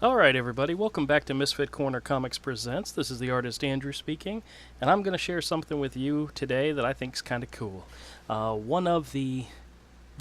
Alright everybody, welcome back to Misfit Corner Comics Presents. This is the artist Andrew speaking, and I'm going to share something with you today that I think is kind of cool. One of the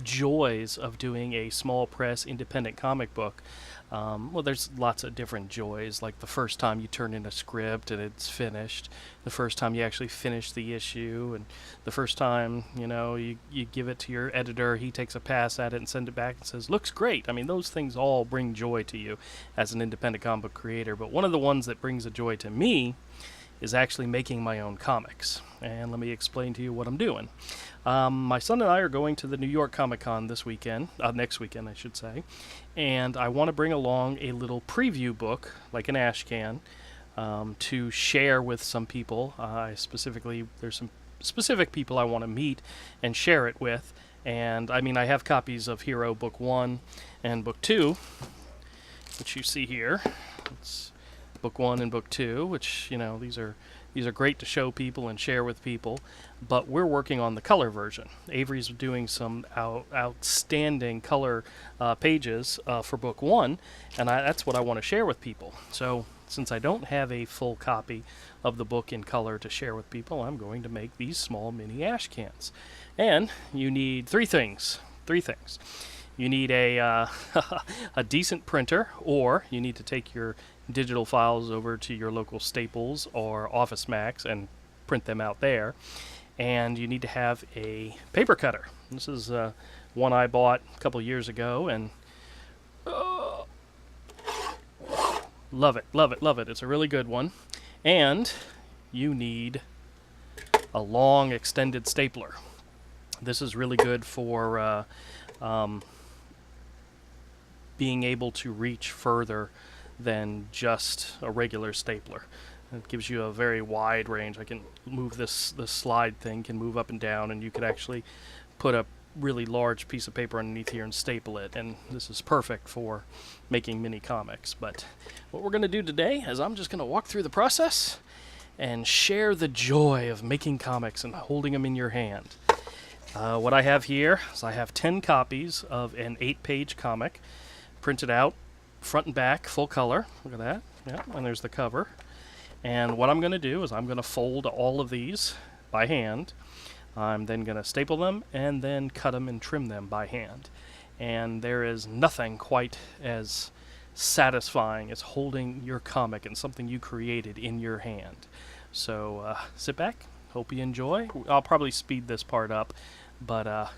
joys of doing a small press independent comic book. Well, there's lots of different joys, like the first time you turn in a script and it's finished, the first time you actually finish the issue, and the first time, you give it to your editor, he takes a pass at it and sends it back and says, looks great. I mean, those things all bring joy to you as an independent comic book creator, but one of the ones that brings a joy to me is actually making my own comics. And let me explain to you what I'm doing. My son and I are going to the New York Comic Con this weekend, next weekend I should say, and I want to bring along a little preview book, like an ash can, to share with some people. There's some specific people I want to meet and share it with. And I mean, I have copies of Hero Book 1 and Book 2, which you see here. It's Book 1 and Book 2, which, these are great to show people and share with people, but we're working on the color version. Avery's doing some outstanding color pages for Book 1, and that's what I want to share with people. So since I don't have a full copy of the book in color to share with people, I'm going to make these small mini ash cans. And you need three things. You need a decent printer, or you need to take your digital files over to your local Staples or Office Max and print them out there. And you need to have a paper cutter. This is one I bought a couple years ago, and love it. It's a really good one. And you need a long extended stapler. This is really good for being able to reach further than just a regular stapler. It gives you a very wide range. I can move this slide thing can move up and down, and you could actually put a really large piece of paper underneath here and staple it, and this is perfect for making mini comics. But what we're going to do today is I'm just going to walk through the process and share the joy of making comics and holding them in your hand. What I have here is I have 10 copies of an 8-page comic printed out front and back, full color. Look at that. Yeah, and there's the cover. And what I'm going to do is I'm going to fold all of these by hand. I'm then going to staple them and then cut them and trim them by hand. And there is nothing quite as satisfying as holding your comic and something you created in your hand. So sit back, hope you enjoy. I'll probably speed this part up, but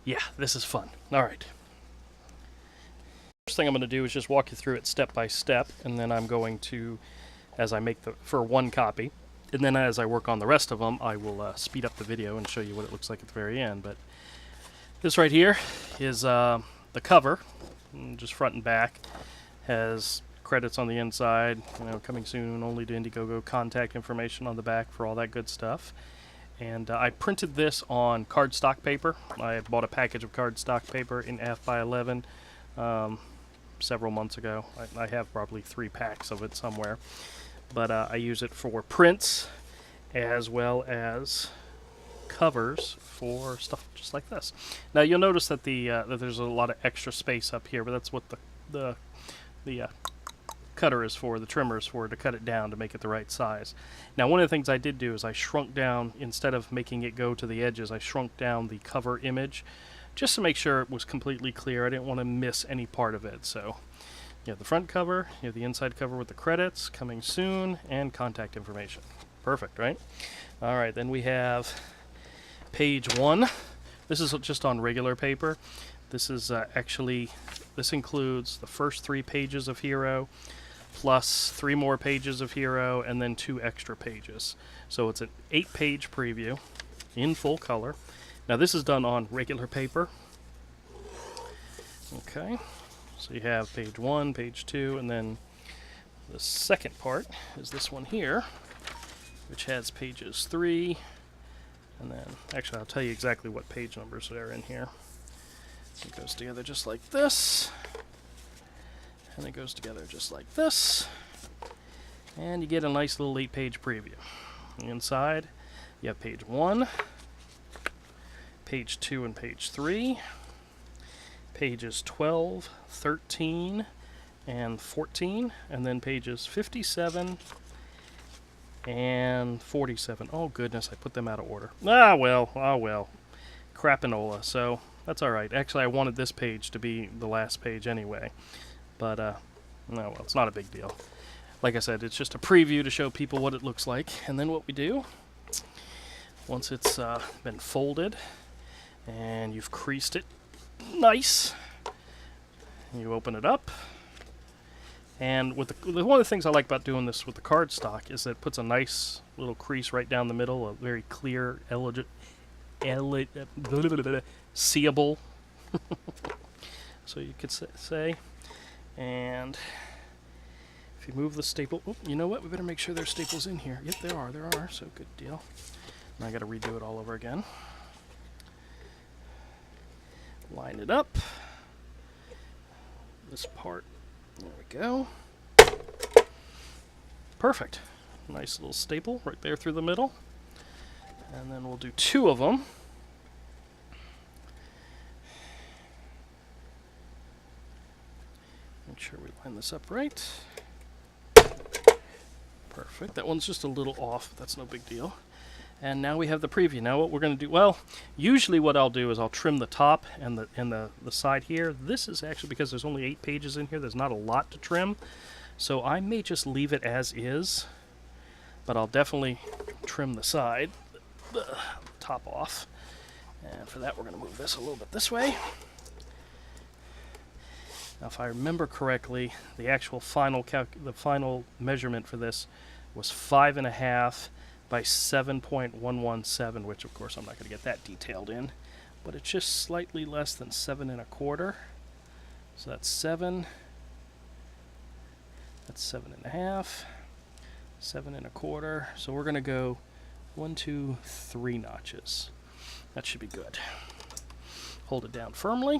yeah, this is fun. All right. First thing I'm going to do is just walk you through it step by step, and then I'm going to, as I make for one copy, and then as I work on the rest of them, I will speed up the video and show you what it looks like at the very end. But this right here is the cover, just front and back, has credits on the inside, coming soon only to Indiegogo, contact information on the back for all that good stuff. And I printed this on cardstock paper. I bought a package of cardstock paper in F/11 several months ago. I have probably 3 packs of it somewhere, but I use it for prints as well as covers for stuff just like this. Now you'll notice that that there's a lot of extra space up here, but that's what the cutter is for, the trimmer is for, to cut it down to make it the right size. Now one of the things I did do is I shrunk down, instead of making it go to the edges, I shrunk down the cover image just to make sure it was completely clear. I didn't want to miss any part of it. So you have the front cover, you have the inside cover with the credits, coming soon, and contact information. Perfect, right? All right, then we have page 1. This is just on regular paper. This is this includes the first 3 pages of Hero, plus 3 more pages of Hero, and then 2 extra pages. So it's an 8-page preview in full color. Now this is done on regular paper. Okay, so you have page 1, page 2, and then the second part is this one here, which has pages 3, and then, actually I'll tell you exactly what page numbers are in here. It goes together just like this, and it goes together just like this, and you get a nice little 8-page preview. Inside, you have page 1, page 2 and page 3, pages 12, 13, and 14, and then pages 57 and 47. Oh goodness, I put them out of order. Ah well, crapanola. So that's all right. Actually, I wanted this page to be the last page anyway, but no, well, it's not a big deal. Like I said, it's just a preview to show people what it looks like, and then what we do once it's been folded and you've creased it nice, you open it up. And with one of the things I like about doing this with the cardstock is that it puts a nice little crease right down the middle, a very clear, seeable, so you could say. And if you move the staple, oh, you know what? We better make sure there's staples in here. Yep, there are. So good deal. Now I got to redo it all over again. Line it up. This part. There we go. Perfect. Nice little staple right there through the middle. And then we'll do 2 of them. Make sure we line this up right. Perfect. That one's just a little off, but that's no big deal. And now we have the preview. Now what we're going to do, well, usually what I'll do is I'll trim the top and the side here. This is actually, because there's only 8 pages in here, there's not a lot to trim. So I may just leave it as is, but I'll definitely trim the side, the top off. And for that, we're going to move this a little bit this way. Now, if I remember correctly, the actual final measurement for this was 5.5 by 7.117, which of course I'm not going to get that detailed in, but it's just slightly less than 7.25. So that's 7. That's 7.5. 7.25. So we're going to go 1, 2, 3 notches. That should be good. Hold it down firmly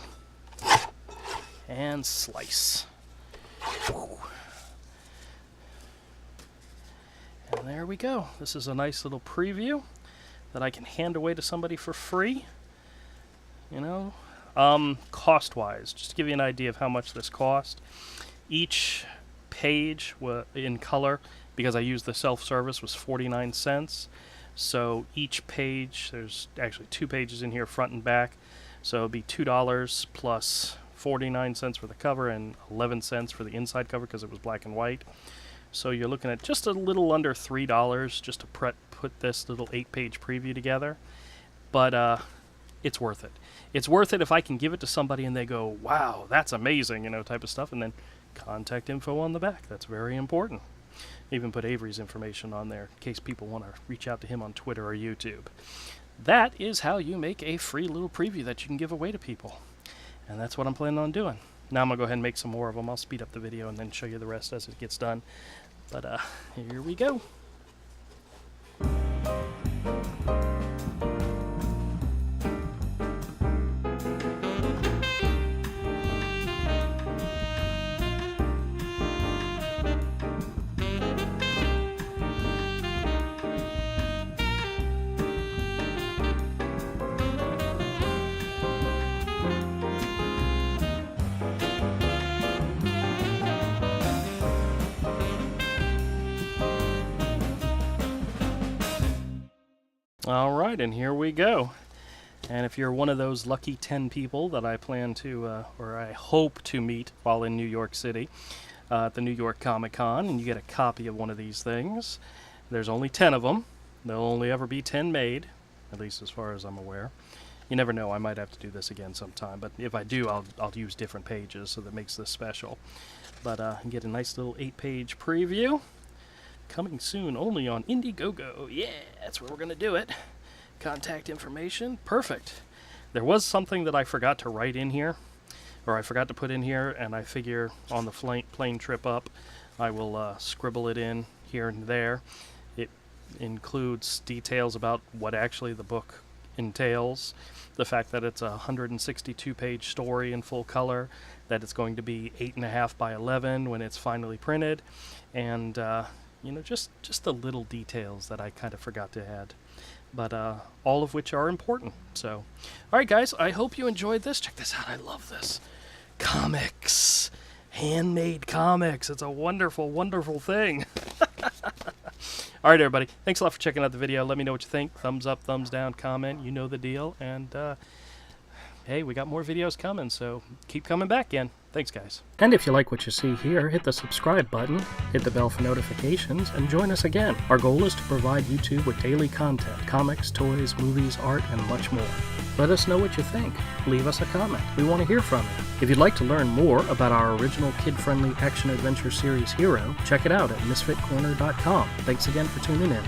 and slice. Whew. And there we go. This is a nice little preview that I can hand away to somebody for free. You know, cost-wise, just to give you an idea of how much this cost. Each page in color, because I used the self-service, was 49 cents. So each page, there's actually 2 pages in here, front and back. So it'd be $2 plus 49 cents for the cover and 11 cents for the inside cover because it was black and white. So you're looking at just a little under $3 just to put this little 8-page preview together. But it's worth it. It's worth it if I can give it to somebody and they go, wow, that's amazing, you know, type of stuff. And then contact info on the back. That's very important. Even put Avery's information on there in case people want to reach out to him on Twitter or YouTube. That is how you make a free little preview that you can give away to people. And that's what I'm planning on doing. Now I'm going to go ahead and make some more of them. I'll speed up the video and then show you the rest as it gets done. But here we go. Alright, and here we go. And if you're one of those lucky 10 people that I plan to, or I hope to meet while in New York City at the New York Comic Con, and you get a copy of one of these things, there's only 10 of them. There'll only ever be 10 made, at least as far as I'm aware. You never know, I might have to do this again sometime, but if I do, I'll use different pages, so that makes this special. But get a nice little 8-page preview. Coming soon only on Indiegogo. Yeah, that's where we're going to do it. Contact information. Perfect. There was something that I forgot to write in here, or I forgot to put in here, and I figure on the plane trip up, I will scribble it in here and there. It includes details about what actually the book entails, the fact that it's a 162-page story in full color, that it's going to be 8.5 by 11 when it's finally printed, and you know, just the little details that I kind of forgot to add, but all of which are important. So, all right, guys, I hope you enjoyed this. Check this out. I love this. Comics. handmade comics. It's a wonderful, wonderful thing. All right, everybody. Thanks a lot for checking out the video. Let me know what you think. Thumbs up, thumbs down, comment. You know the deal. And, hey, we got more videos coming, so keep coming back in. Thanks, guys. And if you like what you see here, hit the subscribe button, hit the bell for notifications, and join us again. Our goal is to provide YouTube with daily content, comics, toys, movies, art, and much more. Let us know what you think. Leave us a comment. We want to hear from you. If you'd like to learn more about our original kid-friendly action-adventure series Hero, check it out at misfitcorner.com. Thanks again for tuning in.